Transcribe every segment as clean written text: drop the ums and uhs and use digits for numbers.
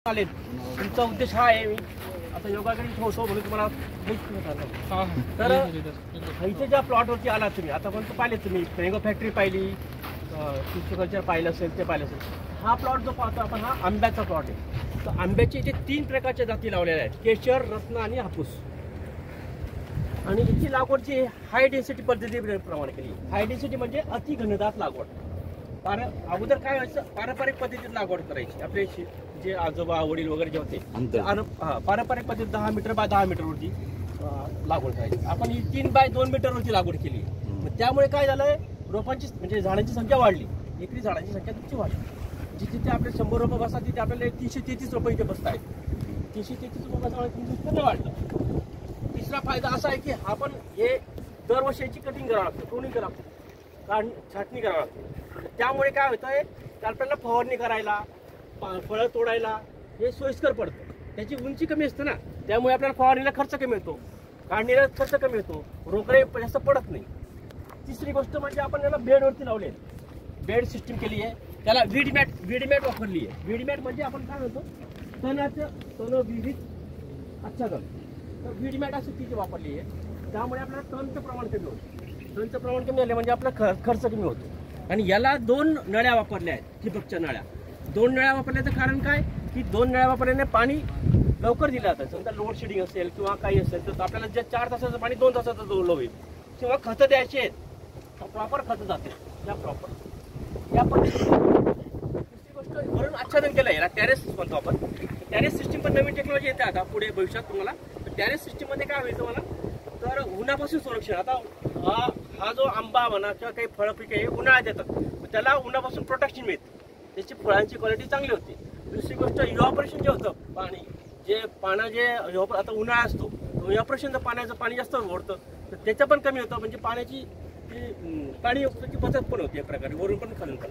चालेल. तुमचा उद्देश हा आहे. मी आता योगाकडे होतो म्हणून तुम्हाला तर इथे ज्या प्लॉटवरती आला तुम्ही आतापर्यंत पाहिले, तुम्ही मँगो फॅक्टरी पाहिली, कल्चर पाहिलं असेल, ते पाहिलं असेल. हा प्लॉट जो पाहतो आपण, हा आंब्याचा प्लॉट आहे. तर आंब्याचे इथे 3 प्रकारच्या जाती लावलेल्या आहेत: केशर, रत्न आणि हापूस. आणि याची लागवड जी हाय डेन्सिटी पद्धतीप्रमाणे केली. हाय डेन्सिटी म्हणजे अति घनदाट लागवड. अगोदर काय व्हायचं, पारंपरिक पद्धतीत लागवड करायची. आपले जे आजोबा वडील वगैरे जे होते, पारंपरिक पद्धतीत 10 मीटर बाय 10 मीटरवरती लागवड करायची. आपण ही 3 बाय 2 मीटरवरती लागवड केली. त्यामुळे काय झालंय, रोपांची म्हणजे झाडांची संख्या वाढली. एकरी झाडांची संख्या तुमची वाढली. जिथे आपले 100 रोपं बसतात, तिथे आपल्याला 333 रोपं इथे बसत आहेत. 333 रोपं बसल्यामुळे तुमचं उत्पन्न वाढलं. तिसरा फायदा असा आहे की आपण हे दरवर्षी याची कटिंग करावं लागतं, प्रूनिंग करावं लागतं, छाटणी करावं लागते. त्यामुळे काय होतंय, आपल्याला फवारणी करायला, फळं तोडायला हे सोयीस्कर पडतं. त्याची उंची कमी असते ना, त्यामुळे आपल्याला फवारणीला खर्च कमी येतो, काढणीला खर्च कमी येतो, रोकडे जास्त पडत नाही. तिसरी गोष्ट म्हणजे आपण याला बेडवरती लावले, बेड सिस्टीम केली आहे. त्याला वीड मॅट वापरली आहे. वीड मॅट म्हणजे आपण काय म्हणतो, तण विहित आच्छादन. तर वीड मॅट अशी तिथे वापरली आहे. त्यामुळे आपल्याला तणचं प्रमाण कमी होतं. तणचं प्रमाण कमी झालं म्हणजे आपला खर्च कमी होतो. आणि याला 2 नळ्या वापरल्या आहेत, ठिबकच्या नळ्या. 2 नळ्या वापरल्याचं कारण काय की 2 नळ्या वापरल्याने पाणी लवकर दिलं जातं. समजा लोड शेडिंग असेल किंवा काही असेल तर आपल्याला जे 4 तासाचं पाणी 2 तासाचं जोडलं होईल. किंवा खतं द्यायची आहेत, प्रॉपर खतं जाते या प्रॉपर या पद्धतीने. दुसरी गोष्ट, वरून आच्छादन केलं, याला टॅरेस म्हणतो आपण. टॅरेस सिस्टीम पण नवीन टेक्नॉलॉजी येते आता पुढे भविष्यात तुम्हाला. टॅरेस सिस्टीममध्ये काय व्हायचं मला, तर उन्हापासून संरक्षण. आता हा जो आंबा म्हणा किंवा काही फळं पिके हे उन्हाळ्यात येतात, त्याला उन्हापासून प्रोटेक्शन मिळते. त्याची फळांची क्वालिटी चांगली होती. दुसरी गोष्ट, इव्हॅपोरेशन जे होतं, पाणी जे आता उन्हाळा असतो, इव्हॅपोरेशनचं पाणी जास्त ओढतं, तर त्याचं पण कमी होतं. म्हणजे पाण्याची बचत पण होती एक प्रकारे, वरून पण खालून पण.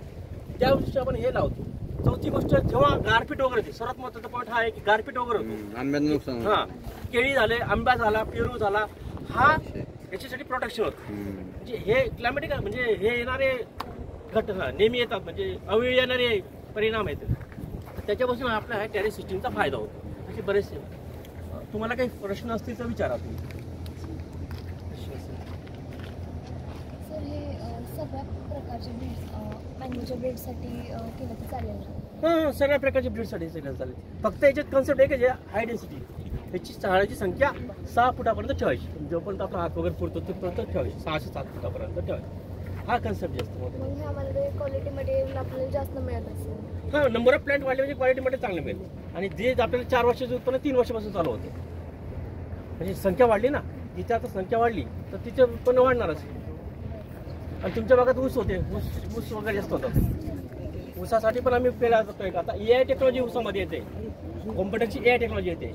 त्या गोष्टी आपण हे लावतो. चौथी गोष्ट, जेव्हा गारपीट वगैरे होते, सर्वात महत्वाचा पॉईंट हा आहे की गारपीट वगैरे होतो. हा, केळी झाले, आंबा झाला, पेरू झाला, हा याच्यासाठी प्रोटेक्शन होतं. म्हणजे हे क्लायमॅटिक म्हणजे हे येणारे घटना नेहमी येतात, म्हणजे अवेळी येणारे परिणाम आहेत. त्याच्यापासून आपल्या टॅरेस सिस्टीमचा फायदा होतो. असे बरेचसे. तुम्हाला काही प्रश्न असतील तर विचारा तुम्ही. सर, हे सगळ्या प्रकारचे ब्रीड्स मँगोच्या ब्रीडसाठी केलं तर चालेल? हां, सगळ्या प्रकारच्या ब्रीडसाठी चालेल. फक्त याच्यात कन्सेप्ट आहे की जे हाय डेन्सिटी, त्याची झाडाची संख्या 6 फुटापर्यंत ठेवायची. जोपर्यंत आपला हात वगैरे पुरतो तिथपर्यंत ठेवायची. 6 ते 7 फुटापर्यंत ठेवायची. हा कन्सेप्ट जास्त मोठा. मग ह्यामध्ये क्वालिटीमध्ये आपल्याला जास्त मिळत असेल? हां, नंबर ऑफ प्लांट वाढले म्हणजे क्वालिटीमध्ये चांगलं मिळेल. आणि जे आपल्याला 4 वर्षाचं उत्पन्न 3 वर्षापासून चालू होतं. म्हणजे संख्या वाढली ना, जिथे आता संख्या वाढली तर तिथे उत्पन्न वाढणारच. आणि तुमच्या भागात ऊस होते, ऊस वगैरे जास्त होतं. ऊसासाठी पण आम्ही पेरा जातोय. आता AI टेक्नॉलॉजी ऊसामध्ये येते, कॉम्प्युटरची AI टेक्नॉलॉजी येते.